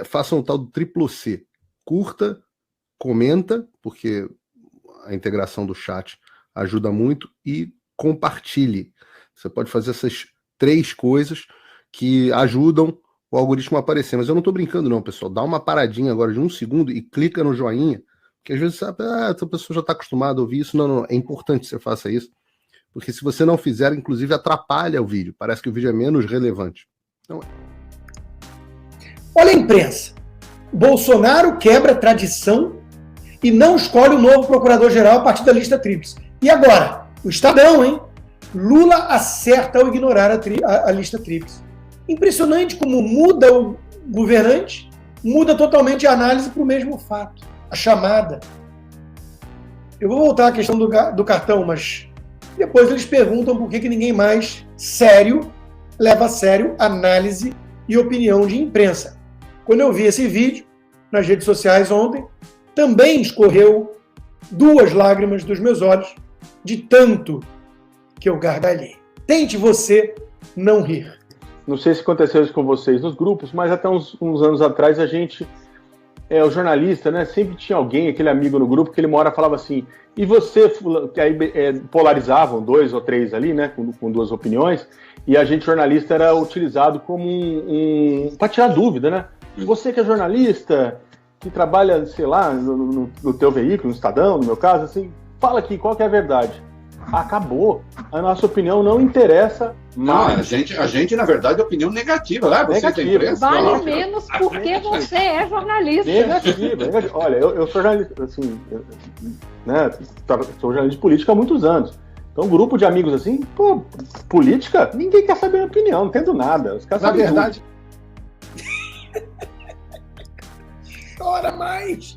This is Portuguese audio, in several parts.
façam o tal do triplo C. Curta, comenta, porque a integração do chat ajuda muito, e compartilhe. Você pode fazer essas 3 coisas que ajudam o algoritmo a aparecer. Mas eu não estou brincando não, pessoal. Dá uma paradinha agora de 1 segundo e clica no joinha, porque às vezes sabe, essa pessoa já está acostumada a ouvir isso. Não, é importante que você faça isso, porque se você não fizer, inclusive atrapalha o vídeo. Parece que o vídeo é menos relevante. Então... Olha a imprensa. Bolsonaro quebra tradição e não escolhe o novo procurador-geral a partir da lista tríplice. E agora? O Estadão, hein? Lula acerta ao ignorar a lista tríplice. Impressionante como muda o governante, muda totalmente a análise para o mesmo fato, a chamada. Eu vou voltar à questão do cartão, mas depois eles perguntam por que ninguém mais sério leva a sério análise e opinião de imprensa. Quando eu vi esse vídeo nas redes sociais ontem, também escorreu 2 lágrimas dos meus olhos, de tanto que eu gargalhei. Tente você não rir. Não sei se aconteceu isso com vocês nos grupos, mas até uns anos atrás a gente, o jornalista, né, sempre tinha alguém, aquele amigo no grupo, que ele uma hora falava assim, e você, que aí polarizavam 2 ou 3 ali, né, com 2 opiniões, e a gente, jornalista, era utilizado como para tirar dúvida, né? Você que é jornalista, que trabalha, sei lá, no teu veículo, no Estadão, no meu caso, assim, fala aqui, qual que é a verdade? Acabou. A nossa opinião não interessa mais. Não, a gente, na verdade, é opinião negativa. Lá, você tem imprensa. Vale menos porque você é jornalista. Negativa. Olha, eu sou jornalista, assim, né, sou jornalista de política há muitos anos. Então, um grupo de amigos assim, pô, política, ninguém quer saber a minha opinião, não entendo nada. Os caras sabem verdade. Chora mais.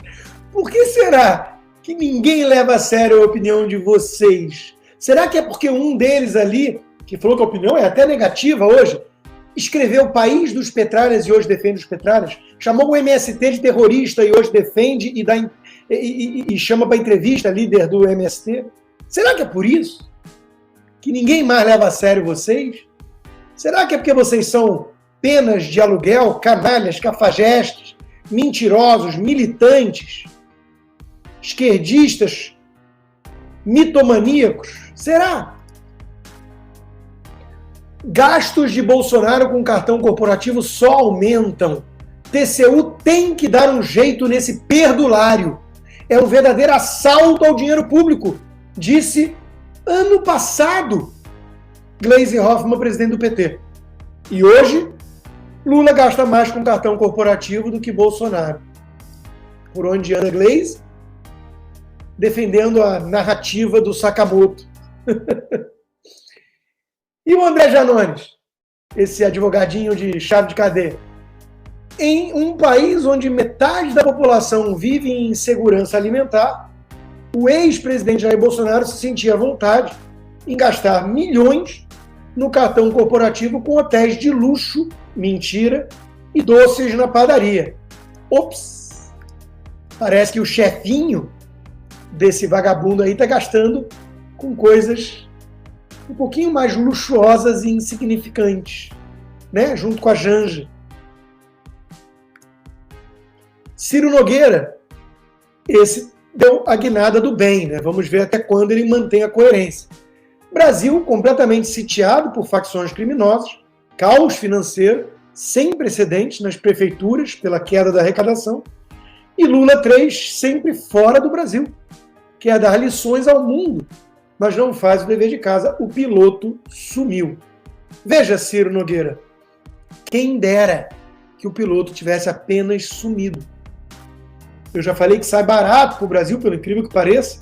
Por que será que ninguém leva a sério a opinião de vocês? Será que é porque um deles ali, que falou que a opinião é até negativa hoje, escreveu o País dos Petralhas e hoje defende os Petralhas? Chamou o MST de terrorista e hoje defende e chama para entrevista líder do MST? Será que é por isso que ninguém mais leva a sério vocês? Será que é porque vocês são penas de aluguel, canalhas, cafajestes, mentirosos, militantes, esquerdistas, mitomaníacos? Será? Gastos de Bolsonaro com cartão corporativo só aumentam. TCU tem que dar um jeito nesse perdulário. É um verdadeiro assalto ao dinheiro público, disse ano passado Gleisi Hoffmann, presidente do PT. E hoje, Lula gasta mais com cartão corporativo do que Bolsonaro. Por onde anda Gleisi? Defendendo a narrativa do Sakamoto. E o André Janones, esse advogadinho de chave de cadeia? Em um país onde metade da população vive em insegurança alimentar, o ex-presidente Jair Bolsonaro se sentia à vontade em gastar milhões no cartão corporativo com hotéis de luxo, mentira, e doces na padaria. Ops! Parece que o chefinho desse vagabundo aí está gastando com coisas um pouquinho mais luxuosas e insignificantes, né? Junto com a Janja. Ciro Nogueira, esse deu a guinada do bem, né? Vamos ver até quando ele mantém a coerência. Brasil completamente sitiado por facções criminosas, caos financeiro sem precedentes nas prefeituras pela queda da arrecadação, e Lula 3 sempre fora do Brasil, quer dar lições ao mundo, mas não faz o dever de casa. O piloto sumiu. Veja, Ciro Nogueira, quem dera que o piloto tivesse apenas sumido. Eu já falei que sai barato para o Brasil, pelo incrível que pareça,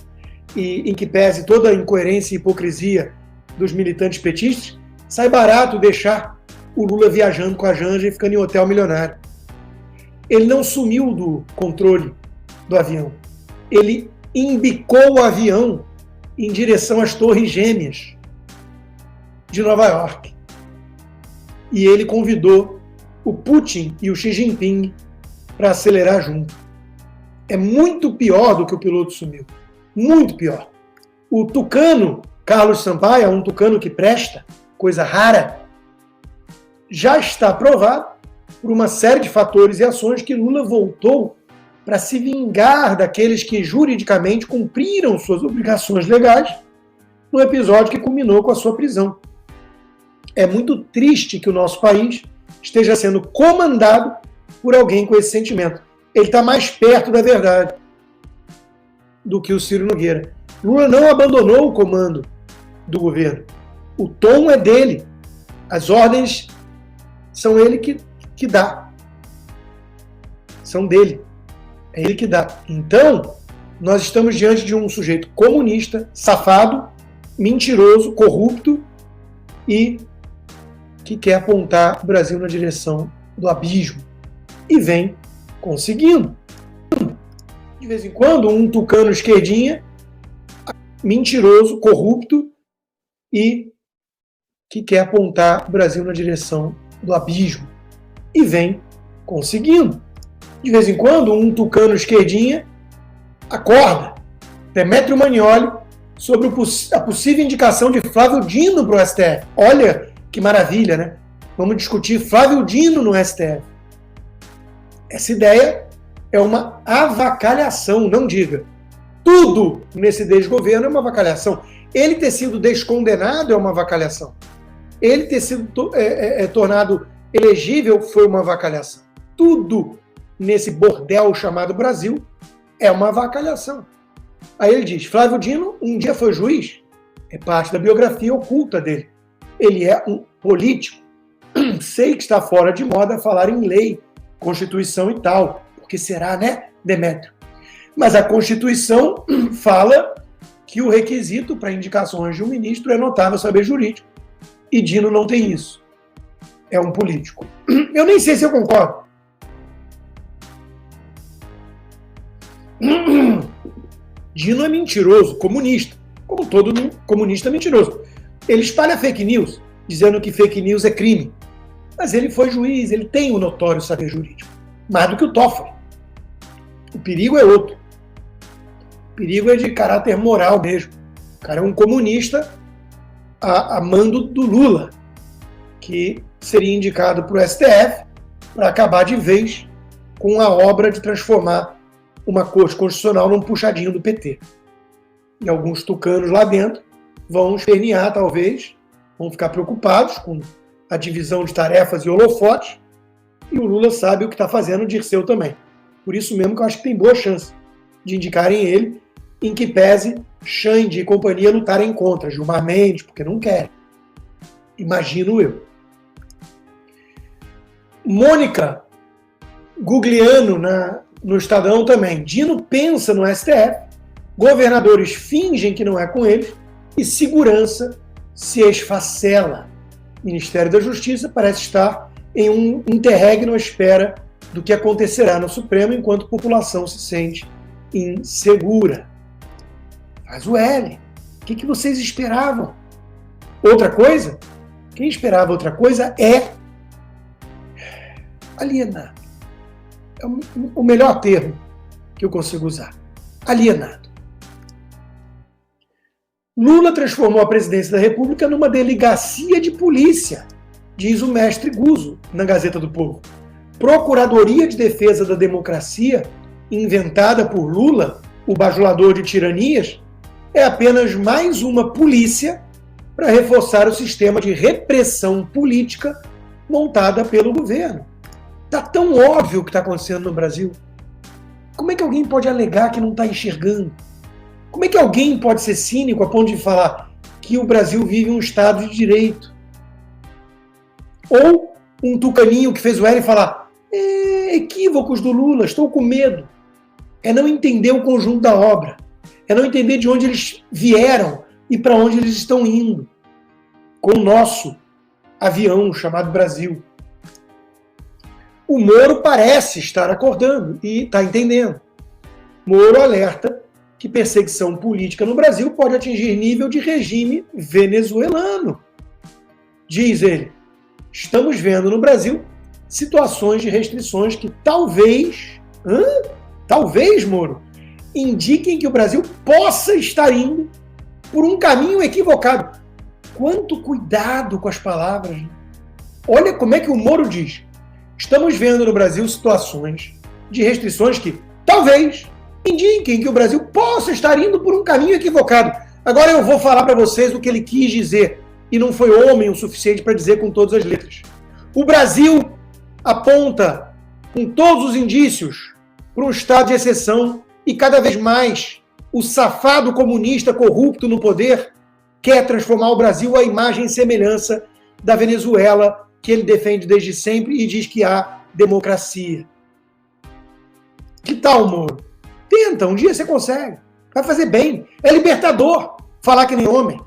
e em que pese toda a incoerência e hipocrisia dos militantes petistas, sai barato deixar o Lula viajando com a Janja e ficando em hotel milionário. Ele não sumiu do controle do avião. Ele embicou o avião em direção às Torres Gêmeas de Nova York. E ele convidou o Putin e o Xi Jinping para acelerar junto. É muito pior do que o piloto sumiu. Muito pior. O tucano, Carlos Sampaio, um tucano que presta, coisa rara, já está provado por uma série de fatores e ações que Lula voltou para se vingar daqueles que juridicamente cumpriram suas obrigações legais no episódio que culminou com a sua prisão. É muito triste que o nosso país esteja sendo comandado por alguém com esse sentimento. Ele está mais perto da verdade do que o Ciro Nogueira. Lula não abandonou o comando do governo. O tom é dele. As ordens são ele que dá. São dele. É ele que dá. Então, nós estamos diante de um sujeito comunista, safado, mentiroso, corrupto e que quer apontar o Brasil na direção do abismo. E vem conseguindo. De vez em quando, um tucano esquerdinha, mentiroso, corrupto e que quer apontar o Brasil na direção do abismo. E vem conseguindo. De vez em quando, um tucano esquerdinha acorda, Demetrio Manioli, sobre a possível indicação de Flávio Dino para o STF. Olha que maravilha, né? Vamos discutir Flávio Dino no STF. Essa ideia é uma avacalhação, não diga. Tudo nesse desgoverno é uma avacalhação. Ele ter sido descondenado é uma avacalhação. Ele ter sido tornado elegível foi uma avacalhação. Tudo nesse bordel chamado Brasil é uma avacalhação. Aí ele diz, Flávio Dino um dia foi juiz, é parte da biografia oculta dele. Ele é um político. Sei que está fora de moda falar em lei, Constituição e tal, porque será, né, Demétrio? Mas a Constituição fala que o requisito para indicações de um ministro é notável saber jurídico. E Dino não tem isso. É um político. Eu nem sei se eu concordo. Dino é mentiroso, comunista. Como todo comunista é mentiroso. Ele espalha fake news, dizendo que fake news é crime. Mas ele foi juiz, ele tem o notório saber jurídico. Mais do que o Toffoli. O perigo é outro. O perigo é de caráter moral mesmo. O cara é um comunista a mando do Lula, que seria indicado para o STF para acabar de vez com a obra de transformar uma corte constitucional num puxadinho do PT. E alguns tucanos lá dentro vão espernear, talvez, vão ficar preocupados com a divisão de tarefas e holofotes, e o Lula sabe o que está fazendo, o Dirceu também. Por isso mesmo que eu acho que tem boa chance de indicarem ele, em que pese Xande e companhia lutarem contra, Gilmar Mendes, porque não querem. Imagino eu. Mônica Gugliano no Estadão também. Dino pensa no STF, governadores fingem que não é com eles e segurança se esfacela. O Ministério da Justiça parece estar em um interregno à espera do que acontecerá no Supremo enquanto a população se sente insegura. Faz o L. O que vocês esperavam? Outra coisa? Quem esperava outra coisa é alienado. É o melhor termo que eu consigo usar. Alienado. Lula transformou a presidência da República numa delegacia de polícia, diz o mestre Guzzo na Gazeta do Povo. Procuradoria de Defesa da Democracia, inventada por Lula, o bajulador de tiranias, é apenas mais uma polícia para reforçar o sistema de repressão política montada pelo governo. Está tão óbvio o que está acontecendo no Brasil. Como é que alguém pode alegar que não está enxergando? Como é que alguém pode ser cínico a ponto de falar que o Brasil vive um Estado de Direito? Ou um tucaninho que fez o L falar equívocos do Lula, estou com medo. É não entender o conjunto da obra. É não entender de onde eles vieram e para onde eles estão indo. Com o nosso avião chamado Brasil. O Moro parece estar acordando e está entendendo. Moro alerta que perseguição política no Brasil pode atingir nível de regime venezuelano. Diz ele, estamos vendo no Brasil situações de restrições que talvez, Moro, indiquem que o Brasil possa estar indo por um caminho equivocado. Quanto cuidado com as palavras. Olha como é que o Moro diz. Estamos vendo no Brasil situações de restrições que talvez indiquem que o Brasil possa estar indo por um caminho equivocado. Agora eu vou falar para vocês o que ele quis dizer, e não foi homem o suficiente para dizer com todas as letras. O Brasil aponta, com todos os indícios, para um estado de exceção, e cada vez mais o safado comunista corrupto no poder quer transformar o Brasil à imagem e semelhança da Venezuela, que ele defende desde sempre e diz que há democracia. Que tal, Moro? Tenta, um dia você consegue. Vai fazer bem. É libertador falar que nem homem.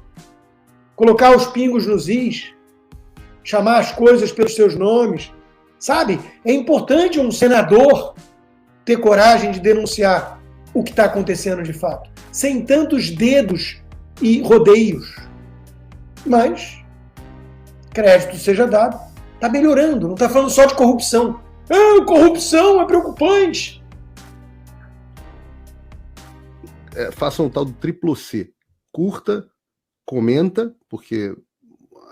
Colocar os pingos nos is. Chamar as coisas pelos seus nomes. Sabe? É importante um senador ter coragem de denunciar o que está acontecendo de fato. Sem tantos dedos e rodeios. Mas, crédito seja dado, está melhorando. Não está falando só de corrupção. Corrupção é preocupante. Faça um tal do triplo C. Curta, comenta, porque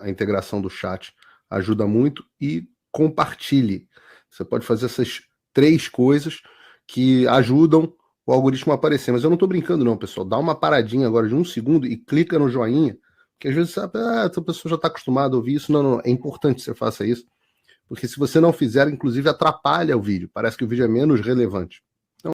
a integração do chat ajuda muito, e compartilhe. Você pode fazer essas 3 coisas que ajudam o algoritmo a aparecer. Mas eu não estou brincando não, pessoal. Dá uma paradinha agora de 1 segundo e clica no joinha, porque às vezes sabe, essa pessoa já está acostumada a ouvir isso. Não, é importante que você faça isso, porque se você não fizer, inclusive atrapalha o vídeo. Parece que o vídeo é menos relevante.